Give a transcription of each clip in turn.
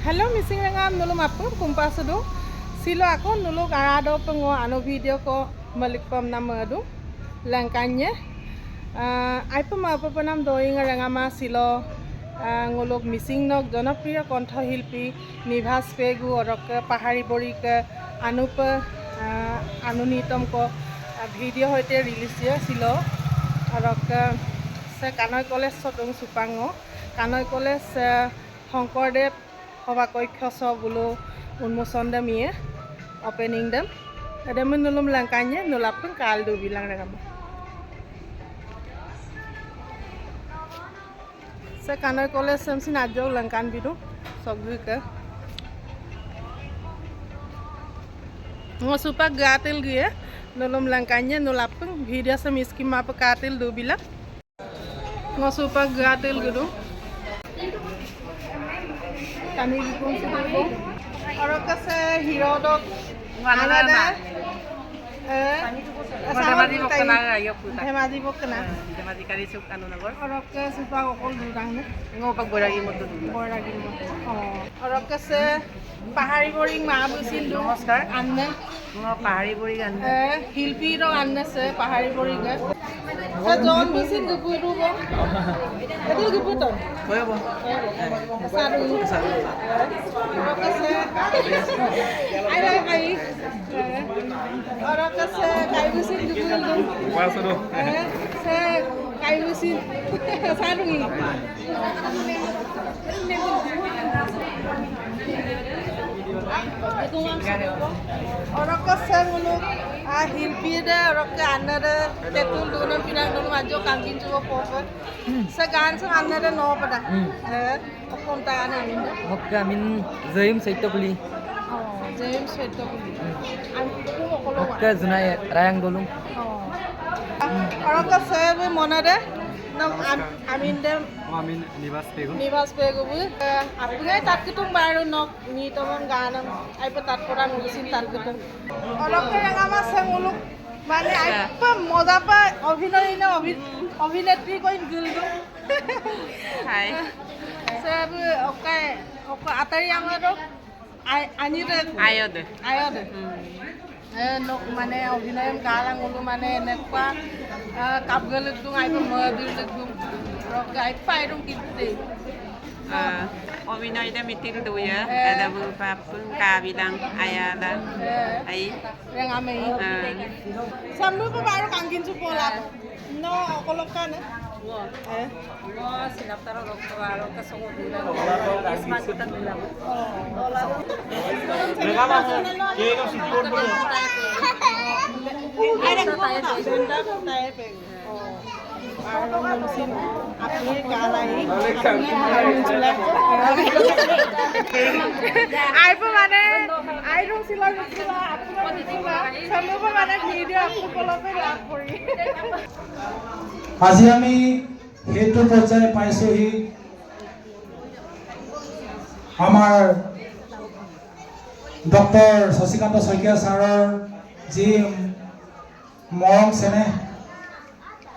Hello missing rangam nulum apun kumpasudu silo ako nuluk arado pengo ano video ko malikpam namadu langkanya ai pama papanam doing rangama silo nguluk missing nok jonopriya kontho hilpi nivas pegu orok pahari borik anup anunitom ko video hoite release silo orok se kanoi college sodong supango kanoi college Hongkordev Hobakokyo Sobulu unmoson dem ye opening dem ada menulum langkanya nulapun kaldu bilang dengan sekarang college semsi najo langkan bidu sogu ke ngosupa gatil gie nulum langkanya nulapun video semiski mapa katil du bilang ngosupa gatil gitu kami dukung sedikit orang kese hero dok mana ada Hemadi bukna Hemadi kali suk anu nagor orang ke supa okol durang ne ngopag boragi mo orang kese pahari boring mabusin du namaskar anne ngo pahari boring anne hilpi ro anne se pahari boring ga sa jon busin gupu ru bo adu gupu to boy bo saru orang kese ai orang kese kai busin gupu du pasado se kai busin sarungi orang kese nguluk hilpi de orang ke anna de tetul dunam pinang dunam ajo kangkin juga popo segan se anna de no pada konta ana amin oke amin zaim saitopuli James saitopuli aku okolo oke junai rayang dolung orang kese be mona de nam amin de Amin Nivas pegu bu apngai tat kitung baru nok ni tomon ganam ai patat koran ngusin tar kitung orang ke yang ama senguluk মানে ai pa moza pa অভিনয় না অভিনেত্রী coin গিলদু হাই সব okay okay আতারি আমারো আনিরে আয়দে nok মানে অভিনয় গালাং ওলু মানে এনেকুৱা কাপগলক দুং আই মদিৰ দুং rok ai pairung kitte অভিনয়টা মিটিং দুয়া ada berupa pengka bilang ayada ai yang ame samlu pa baru kangkin supola no kolokan sinaptaro doktor ke songo bilang isma kita bilang ada tayo mesin apni kalai ai pa mane ai rong sila apni samu pa mane video apni kolope লাভ কৰি আজি আমি হেতু পৰ্যায়ে পাইছোহি আমাৰ doctor Shashikanta Saikia ছাৰৰ যি মৰম চেনেহ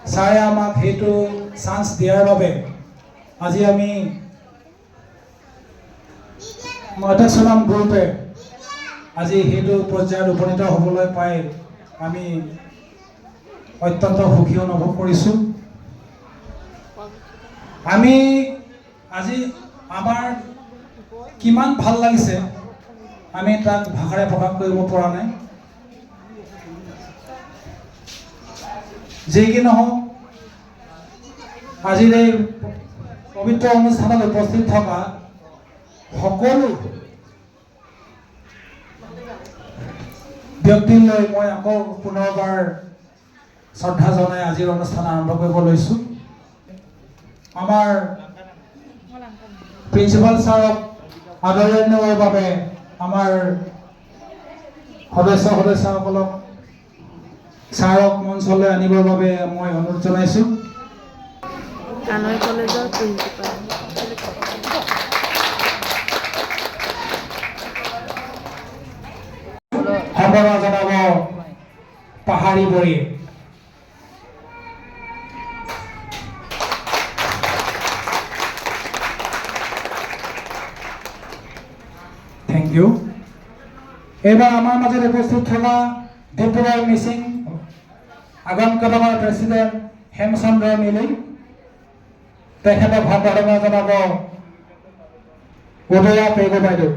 ছাৰে আমাক সেইটো চান্স দিয়াৰ বাবে আজি আমি মহাতাসনাম গ্ৰুপে আজি সেইটো পৰ্যায়ত উপনীত হ'বলৈ পাই আমি অত্যন্ত সুখী অনুভৱ কৰিছোঁ আমি আজি আমাৰ কিমান ভাল লাগিছে আমি তাক ভাষাৰে প্ৰকাশ কৰিব পৰা নাই যে কি নহওক আজিৰ এই পবিত্ৰ অনুষ্ঠানত উপস্থিত থকা সকলো ব্যক্তিলৈ মই আকৌ পুনৰবাৰ শ্ৰদ্ধা জনাই আজিৰ অনুষ্ঠান আৰম্ভ কৰিব লৈছোঁ আমাৰ প্ৰিন্সিপাল ছাৰক আদৰণিৰ বাবে আমাৰ সদস্যসকলক ছাৰক মঞ্চলৈ আনিবৰ বাবে মই অনুৰোধ জনাইছোঁ কানৈ কলেজৰ প্ৰিন্সিপাল সম্বৰ্ধনা জনাব পাহাৰী বৰী ইউ এইবাৰ আমাৰ মাজত উপস্থিত থকা ডিব্ৰুগড় মিচিং আগাম কদমৰ প্ৰেচিডেণ্ট হেমচন্দ্ৰ মিলি তেখেতক সম্বৰ্ধনা জনাব উদয়া পেগু বাইদেউ।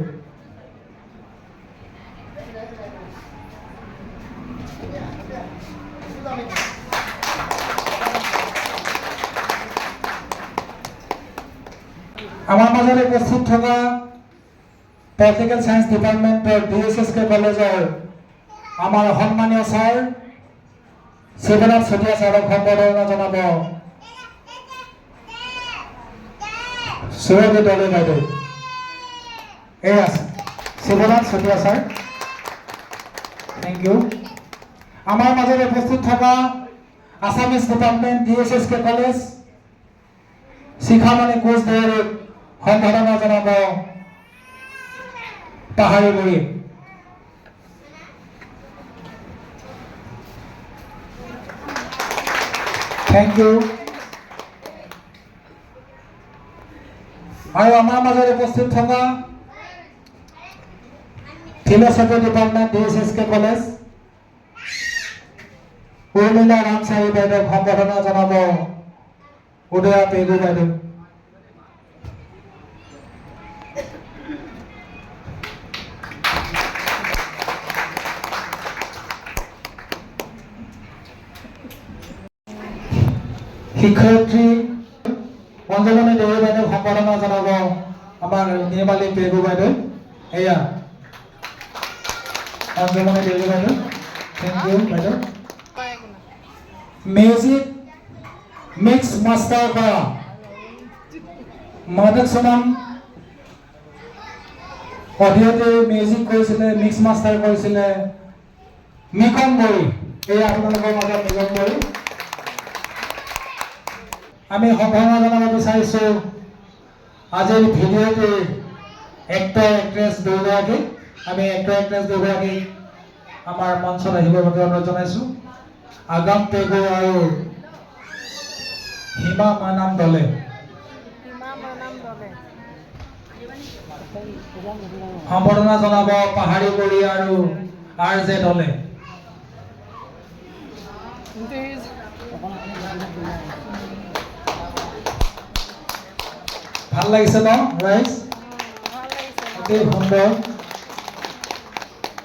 আমাৰ মাজত উপস্থিত থকা পলিটিকেল সায়েন্স ডিপাৰ্টমেণ্টৰ DSSK কলেজৰ আমাৰ সন্মানীয় ছাৰ শিৱনাথ চতিয়া ছাৰক সম্বৰ্ধনা জনাব সুৰভি দলে বাইদেউ। এই আছে Shivnath Chetia sir, thank you. আমাৰ মাজত উপস্থিত থকা Assamese department DSSK college Shikhamoni Koch দেউৰীক সম্বৰ্ধনা জনাব পাহাৰী বুঢ়ী। Thank you. আৰু আমাৰ মাজত উপস্থিত থকা philosophy department DSSK college Urmila Ramchari বাইদেউক সম্বৰ্ধনা জনাব উদয়া পেগু বাইদেউ। শিক্ষয়িত্ৰী অঞ্জলি দেৱী বাইদেউক সম্বৰ্ধনা জনাব আমাৰ নিৰ্মালী পেগু বাইদেউ। এয়া অঞ্জলি দেৱী বাইদেউ, থেংক ইউ বাইদেউ। মিউজিক মিক্স মাষ্টাৰ কৰা মাধৱ সোণম অডিঅ'তে মিউজিক কৰিছিলে, মিক্স মাষ্টাৰ কৰিছিলে মিকন বড়ি। এই আপোনালোকৰ মাজত মিকন বড়ি আমি সম্বৰ্ধনা জনাব বিচাৰিছোঁ আজিৰ ভিডিঅ'তে এক্টৰ এক্ট্ৰেছ দুগৰাকী। আমি এক্টৰ এক্ট্ৰেছ দুগৰাকী আমাৰ মঞ্চত আহিবৰ বাবে অনুৰোধ জনাইছোঁ। আগাম পেগু আৰু হিমা মানাম দলে সম্বৰ্ধনা জনাব পাহাৰী বুঢ়ী আৰু RJ দলে। ভাল লাগিছে ন ৰাইজ? অতি সুন্দৰ,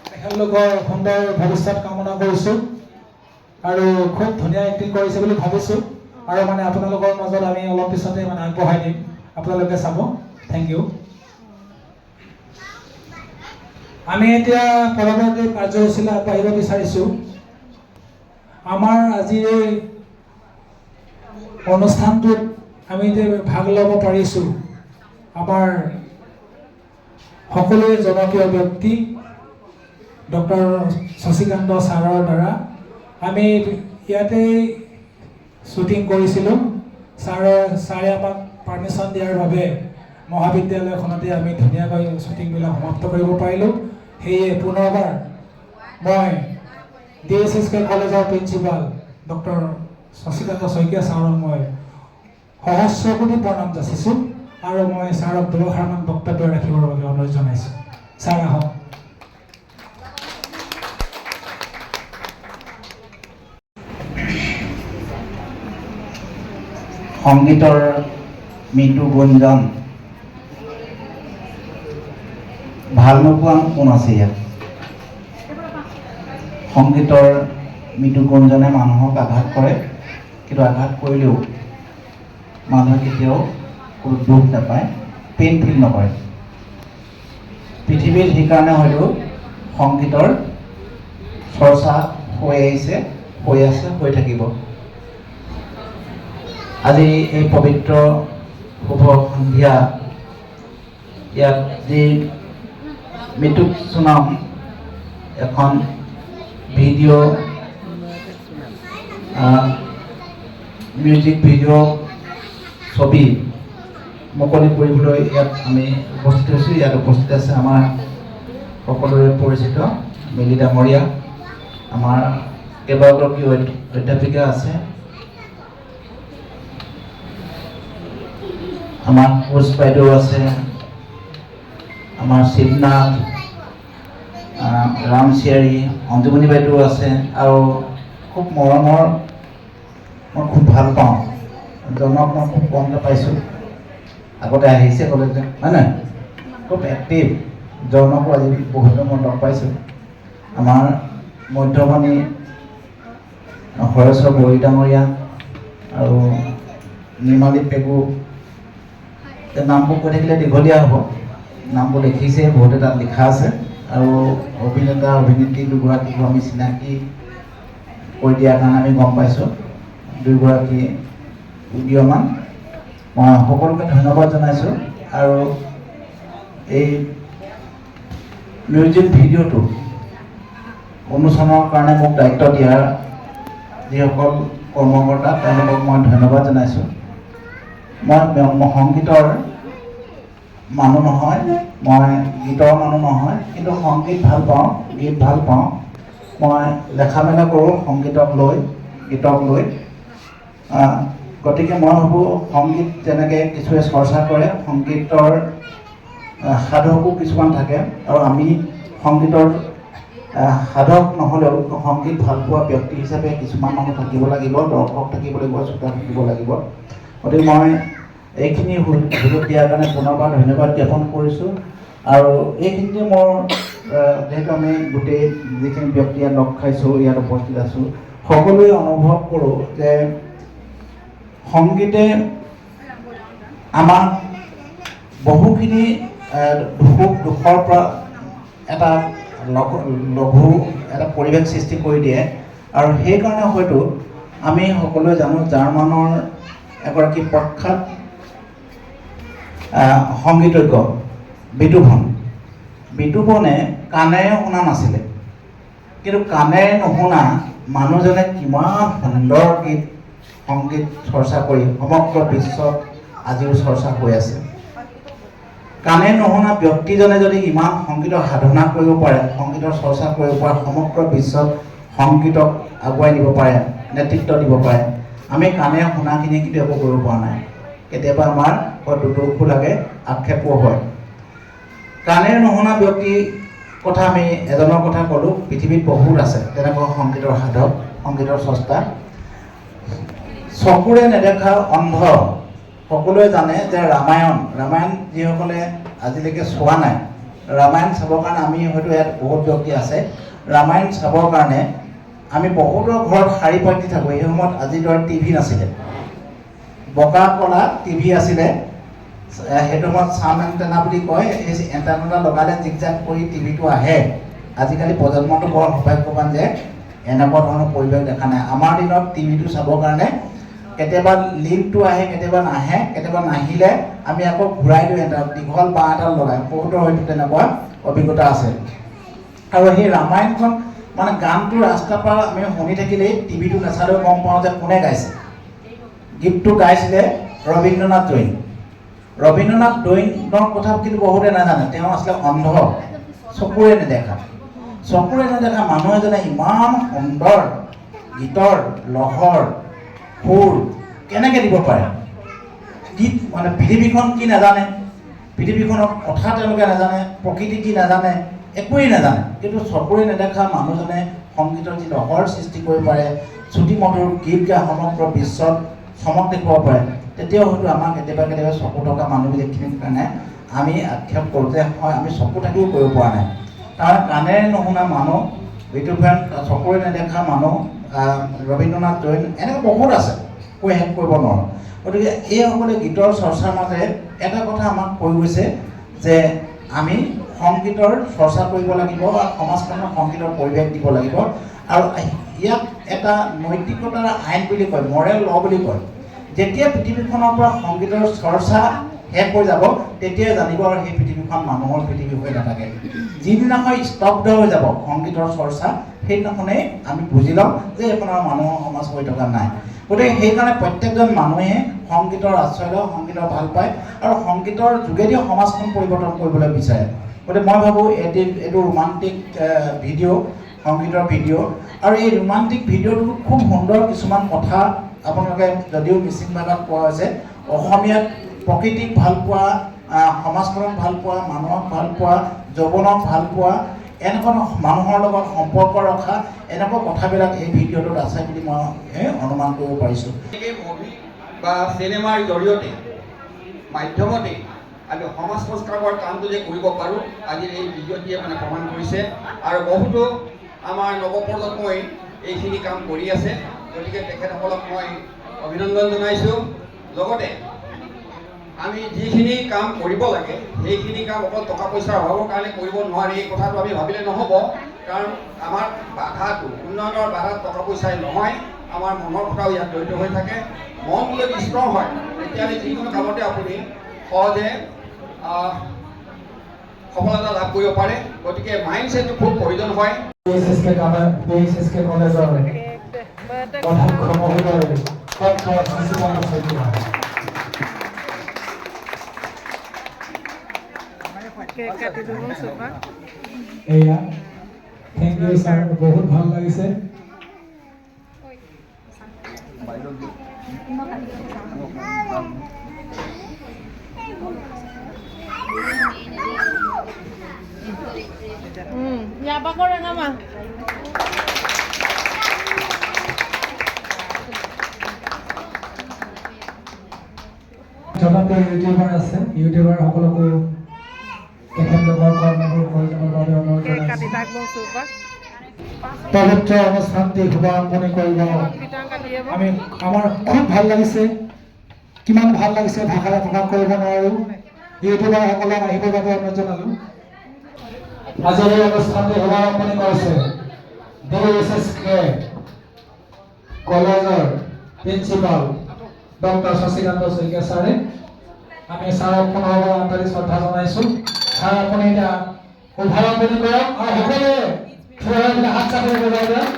তেখেতলোকৰ সুন্দৰ ভৱিষ্যত কামনা কৰিছোঁ আৰু খুব ধুনীয়া এক্টিং কৰিছে বুলি ভাবিছোঁ। আৰু মানে আপোনালোকৰ মাজত আমি অলপ পিছতে মানে আগবঢ়াই দিম, আপোনালোকে চাব। Thank you. আমি এতিয়া পৰৱৰ্তী কাৰ্যসূচীলৈ আগবাঢ়িব বিচাৰিছোঁ। আমাৰ আজিৰ এই অনুষ্ঠানটোত আমি যে ভাগ ল'ব পাৰিছোঁ আমাৰ সকলোৱে জনপ্ৰিয় ব্যক্তি ডক্টৰ শশীকান্ত ছাৰৰ দ্বাৰা। আমি ইয়াতে শ্বুটিং কৰিছিলোঁ। ছাৰে আমাক পাৰ্মিশ্যন দিয়াৰ বাবে মহাবিদ্যালয়খনতে আমি ধুনীয়াকৈ শ্বুটিংবিলাক সমাপ্ত কৰিব পাৰিলোঁ। সেয়ে পুনৰবাৰ মই DSSK কলেজৰ প্ৰিন্সিপাল ডক্টৰ শশীকান্ত শইকীয়া ছাৰক মই সহস্ৰ কোটি প্ৰণাম যাচিছোঁ আৰু মই ছাৰক দুআষাৰমান বক্তব্য ৰাখিবৰ বাবে অনুৰোধ জনাইছোঁ। ছাৰ আহক। সংগীতৰ মৃদু গুঞ্জন ভাল নোপোৱা কোন আছে ইয়াত? সংগীতৰ মৃদু গুঞ্জনে মানুহক আঘাত কৰে, কিন্তু আঘাত কৰিলেও মানুহে কেতিয়াও কোনো দুখ নাপায়, পেইন ফিল নকৰে। পৃথিৱীত সেইকাৰণে হয়তো সংগীতৰ চৰ্চা হৈ আহিছে, হৈ আছে, হৈ থাকিব। আজি এই পবিত্ৰ শুভ সন্ধিয়া ইয়াত যি মৃত্যুক সুনাম এখন ভিডিঅ' মিউজিক ভিডিঅ' ছবি মুকলি কৰিবলৈ ইয়াত আমি উপস্থিত হৈছোঁ। ইয়াত উপস্থিত আছে আমাৰ সকলোৰে পৰিচিত মিলি ডাঙৰীয়া, আমাৰ কেইবাগৰাকী অধ্যাপিকা আছে, আমাৰ কোচ বাইদেউ আছে, আমাৰ শিৱনাথ ৰামচিয়াৰী অঞ্জুমণি বাইদেউ আছে আৰু খুব মৰমৰ মই খুব ভাল পাওঁ জনক মই খুব কমকৈ পাইছোঁ আগতে আহিছে কলেজত হয় নহয় খুব এক্টিভ জনকো আজি বহুতো মই লগ পাইছোঁ আমাৰ মধ্যমণি হৰেশ্বৰ বড়ি ডাঙৰীয়া আৰু নিৰ্মালী পেগু নামবোৰ কৈ থাকিলে দীঘলীয়া হ'ব নামবোৰ দেখিছে বহুতে তাত লিখা আছে আৰু অভিনেতা অভিনেত্ৰী দুগৰাকীকো আমি চিনাকি কৰি দিয়াৰ কাৰণে আমি গম পাইছোঁ দুয়োগৰাকী উদীয়মান মই সকলোকে ধন্যবাদ জনাইছোঁ আৰু এই মিউজিক ভিডিঅ'টো অনুষ্ঠানৰ কাৰণে মোক দায়িত্ব দিয়াৰ যিসকল কৰ্মকৰ্তা তেওঁলোকক মই ধন্যবাদ জনাইছোঁ মই সংগীতৰ মানুহ নহয় মই গীতৰ মানুহ নহয় কিন্তু সংগীত ভাল পাওঁ গীত ভাল পাওঁ মই লেখা মেলা কৰোঁ সংগীতক লৈ গীতক লৈ গতিকে মই ভাবোঁ সংগীত যেনেকৈ কিছুৱে চৰ্চা কৰে সংগীতৰ সাধকো কিছুমান থাকে আৰু আমি সংগীতৰ সাধক নহ'লেও সংগীত ভাল পোৱা ব্যক্তি হিচাপে কিছুমান মানুহ থাকিব লাগিব দৰ্শক থাকিব লাগিব শ্ৰোতা থাকিব লাগিব গতিকে মই এইখিনি সুযোগ দিয়াৰ কাৰণে পুনৰবাৰ ধন্যবাদ জ্ঞাপন কৰিছোঁ আৰু এইখিনিতে মোৰ যিহেতু আমি গোটেই যিখিনি ব্যক্তি ইয়াত লগ খাইছোঁ ইয়াত উপস্থিত আছোঁ সকলোৱে অনুভৱ কৰোঁ যে সংগীতে আমাক বহুখিনি সুখ দুখৰ পৰা এটা লঘু এটা পৰিৱেশ সৃষ্টি কৰি দিয়ে আৰু সেইকাৰণে হয়তো আমি সকলোৱে জানো জাৰ্মানৰ এগৰাকী প্ৰখ্যাত সংগীতজ্ঞ বিটোভনে কাণেৰে শুনা নাছিলে কিন্তু কাণেৰে নুশুনা মানুহজনে কিমান সুন্দৰ গীত সংগীত চৰ্চা কৰি সমগ্ৰ বিশ্বত আজিও চৰ্চা হৈ আছে কাণে নুশুনা ব্যক্তিজনে যদি ইমান সংগীতৰ সাধনা কৰিব পাৰে সংগীতৰ চৰ্চা কৰিব পাৰে সমগ্ৰ বিশ্বত সংগীতক আগুৱাই নিব পাৰে নেতৃত্ব দিব পাৰে আমি কাণে শুনাখিনি কিন্তু একো কৰিব পৰা নাই কেতিয়াবা আমাৰ হয়তো দুখো লাগে আক্ষেপো হয় কাণে নুশুনা ব্যক্তিৰ কথা আমি এজনৰ কথা ক'লোঁ পৃথিৱীত বহুত আছে তেনেকুৱা সংগীতৰ সাধক সংগীতৰ স্ৰষ্টা চকুৰে নেদেখা অন্ধ সকলোৱে জানে যে ৰামায়ণ যিসকলে আজিলৈকে চোৱা নাই ৰামায়ণ চাবৰ কাৰণে আমি হয়তো ইয়াত বহুত ব্যক্তি আছে ৰামায়ণ চাবৰ কাৰণে আমি বহুতৰ ঘৰত শাৰী পাতি থাকোঁ সেই সময়ত আজিৰ দৰে টিভি নাছিলে বগা কলা টিভি আছিলে সেইটো সময়ত চাম এণ্টেনা বুলি কয় এই এণ্টেনাটা লগালে জিকজাক কৰি টিভিটো আহে আজিকালি প্ৰজন্মটো বৰ সৌভাগ্যৱান যে এনেকুৱা ধৰণৰ পৰিৱেশ দেখা নাই আমাৰ দিনত টিভিটো চাবৰ কাৰণে কেতিয়াবা লিংকটো আহে কেতিয়াবা নাহে কেতিয়াবা নাহিলে আমি আকৌ ঘূৰাই দিওঁ এটা দীঘল বাঁহ এডাল লগাই বহুতৰ হয়তো তেনেকুৱা অভিজ্ঞতা আছে আৰু সেই ৰামায়ণখন মানে গানটো ৰাস্তাৰ পৰা আমি শুনি থাকিলেই টিভিটো নাচালেও গম পাওঁ যে কোনে গাইছে গীতটো গাইছিলে ৰবীন্দ্ৰনাথ দৈনৰ কথা কিন্তু বহুতে নাজানে তেওঁ আছিলে অন্ধ চকুৰে নেদেখা মানুহ এজনে ইমান সুন্দৰ গীতৰ লহৰ সুৰ কেনেকৈ দিব পাৰে গীত মানে পৃথিৱীখন কি নাজানে পৃথিৱীখনৰ কথা তেওঁলোকে নাজানে প্ৰকৃতি কি নাজানে একোৱেই নাজানে কিন্তু চকুৰে নেদেখা মানুহজনে সংগীতৰ যি লহৰ সৃষ্টি কৰিব পাৰে শ্ৰুতি মধুৰ গীত গাই সমগ্ৰ বিশ্বত চমক দেখুৱাব পাৰে তেতিয়াও হয়তো আমাক কেতিয়াবা চকু থকা মানুহবিলাকখিনিৰ কাৰণে আমি আক্ষেপ কৰোঁ যে হয় আমি চকু থাকিও কৰিব পৰা নাই কাৰণ কাণেৰে নুশুনা মানুহ বিটোভেন চকুৰে নেদেখা মানুহ ৰবীন্দ্ৰনাথ জৈন এনেকৈ বহুত আছে কৈ শেষ কৰিব নোৱাৰোঁ গতিকে এইসকলে গীতৰ চৰ্চাৰ মাজে এটা কথা আমাক কৈ গৈছে যে আমি সংগীতৰ চৰ্চা কৰিব লাগিব আৰু সমাজখনৰ সংগীতৰ পৰিৱেশ দিব লাগিব আৰু ইয়াক এটা নৈতিকতাৰ আইন বুলি কয় মৰেল ল বুলি কয় যেতিয়া পৃথিৱীখনৰ পৰা সংগীতৰ চৰ্চা শেষ হৈ যাব তেতিয়াই জানিব আৰু সেই পৃথিৱীখন মানুহৰ পৃথিৱী হৈ নাথাকে যিদিনাখন স্তব্ধ হৈ যাব সংগীতৰ চৰ্চা সেইদিনাখনেই আমি বুজি ল'ম যে এইখনৰ মানুহৰ সমাজ হৈ থকা নাই গতিকে সেইকাৰণে প্ৰত্যেকজন মানুহে সংগীতৰ আশ্ৰয় লয় সংগীতৰ ভাল পায় আৰু সংগীতৰ যোগেদি সমাজখন পৰিৱৰ্তন কৰিবলৈ বিচাৰে গতিকে মই ভাবোঁ এইটো ৰোমান্টিক ভিডিঅ' সংগীতৰ ভিডিঅ' আৰু এই ৰোমান্টিক ভিডিঅ'টো খুব সুন্দৰ কিছুমান কথা আপোনালোকে যদিও মিচিং ভাষাত কোৱা হৈছে অসমীয়াত প্ৰকৃতিক ভাল পোৱা সমাজখনক ভাল পোৱা মানুহক ভাল পোৱা যৌৱনক ভাল পোৱা এনেকুৱা মানুহৰ লগত সম্পৰ্ক ৰখা এনেকুৱা কথাবিলাক এই ভিডিঅ'টোত আছে বুলি মই অনুমান কৰিব পাৰিছোঁ। এই মুভি বা চিনেমাৰ জৰিয়তে মাধ্যমতে আমি সমাজ সংস্কাৰৰ কামটো যে কৰিব পাৰোঁ আজিৰ এই ভিডিঅ'টিয়ে মানে প্ৰমাণ কৰিছে আৰু বহুতো আমাৰ নৱপ্ৰজন্মই এইখিনি কাম কৰি আছে। গতিকে তেখেতসকলক মই অভিনন্দন জনাইছোঁ। লগতে আমি যিখিনি কাম কৰিব লাগে সেইখিনি কাম অকল টকা পইচাৰ অভাৱৰ কাৰণে কৰিব নোৱাৰি এই কথাটো আমি ভাবিলে নহ'ব। কাৰণ আমাৰ বাধাটো উন্নয়নৰ বাধা টকা পইচাই নহয়, আমাৰ মনৰ কথাও ইয়াত জড়িত হৈ থাকে। মন যদি ষ্ট্ৰং হয় তেতিয়াহ'লে যিকোনো কামতে আপুনি সহজে সফলতা লাভ কৰিব পাৰে। গতিকে মাইণ্ড ছেটটো খুব প্ৰয়োজন হয়। BSSK কলেজৰ অধ্যক্ষ মহোদয় ডক্টৰ শশীকান্ত শইকীয়া। এয়া থেংক ইউ ছাৰ, বহুত ভাল লাগিছে। Nyapa ko rin naman. জনপ্ৰিয় ইউটিউবাৰ আছে, ইউটিউবাৰ সকলকো তেখেতলোকৰ কৰ্মবোৰ প্ৰয়োজনৰ বাবে অনুৰোধ জনাইছোঁ। পবিত্ৰ অনুষ্ঠানটি শুভাৰম্ভণি কৰিব আমি আমাৰ খুব ভাল লাগিছে। কিমান ভাল লাগিছে ভাষাৰে প্ৰকাশ কৰিব নোৱাৰোঁ। ইউটিউবাৰসকলক আহিবৰ বাবে অনুৰোধ জনালোঁ। আজিৰ এই অনুষ্ঠানটি শুভাৰম্ভণি কৰিছে BSSK কলেজৰ প্ৰিন্সিপাল ডক্টৰ শশীকান্ত শইকীয়া ছাৰে। আমি ছাৰক পুনৰবাৰ আন্তৰিক শ্ৰদ্ধা জনাইছোঁ। ছাৰ আপুনি এতিয়া উদ্ভাৱনী কৰক আৰু সকলোৱে থিয় হৈ পেলাই হাত চাপৰি বজাই দিয়ক।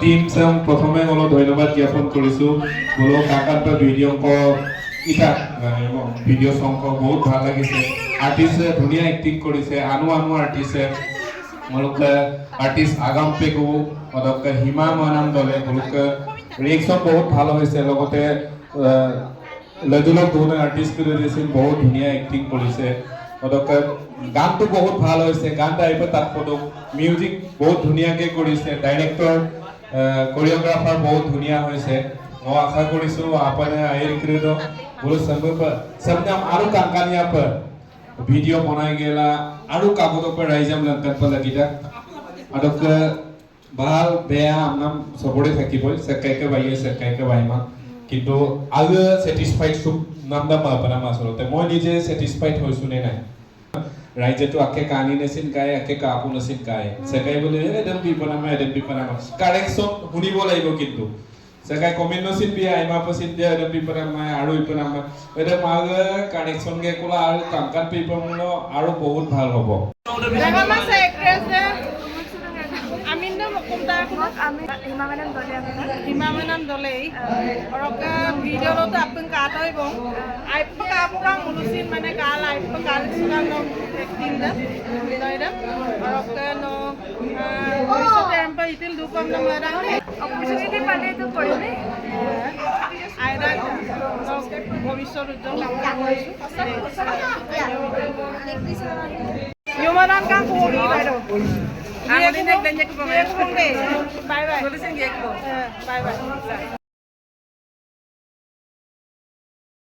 টিম প্রথমে হলো ধন্যবাদ জ্ঞাপন করেছো বলো কাকান্ত ভিডিও ইটা ভিডিও সংক বহুত ভাল লাগিছে। আর্টিস্টে ধুনিয়া অ্যাক্টিং করেছে, আনু আর্টিস্টে মলক আর্টিস্ট আগাম পেকু মলক হিমা মানাম দলে মলক রিয়েকশন বহুত ভালো হয়েছে। লগতে লজুলক ধরনের আর্টিস্ট করে দিয়েছেন, বহুত ধুনিয়া অ্যাক্টিং করেছে। মলক গানটো বহুত ভাল হয়েছে, গানটা আইবে তার পদক মিউজিক বহুত ধুনিয়াকে করেছে। ডাইরেক্টর কোরিওগ্রাফার বহুত ধুনিয়া হয়েছে। मैं आशा करिसु आपने आयर क्रेडो बोलो सबने आरो कांकानिया पर वीडियो बनाई गेला आरो कागज पर राइजाम लंकन पर लगिदा अदक बाल बेया আমনাম সবরে থাকিবই সকাইকে বাইয়ে সকাইকে বাইমা কিন্তু আগে স্যাটিসফাইড সুপ নামদা মাপনা মাসলতে মই নিজে স্যাটিসফাইড হইছু নে নাই রাইজে তো আকে কানি নেছিন গায় আকে কাপু নেছিন গায় সকাই বলে এদম বিপনা কারেকশন শুনিব লাগিব কিন্তু Sekai komen nosin biya ima pasin dia ada piper ama aru iper ama ada maga connection ke kula aru kangkan piper muno aru bahut bhal hobo Jangan masa actress deh. Amin dong sebentar aku Kami Imamanan Dole ang Imamanan Dole. Orang ke video lo tu apa yang kata ibu? Apa kamu orang ngurusin mana kala? Apa kali suka no acting dah, betul dah. Orang ke no bisa tempat itu dukam nama orang ni. opportunity pale to korbe. Ada no bisa rujung nama Yumanan kan ko ni ba do? Ang linig dan niya ko ba? Bye bye. Bye bye.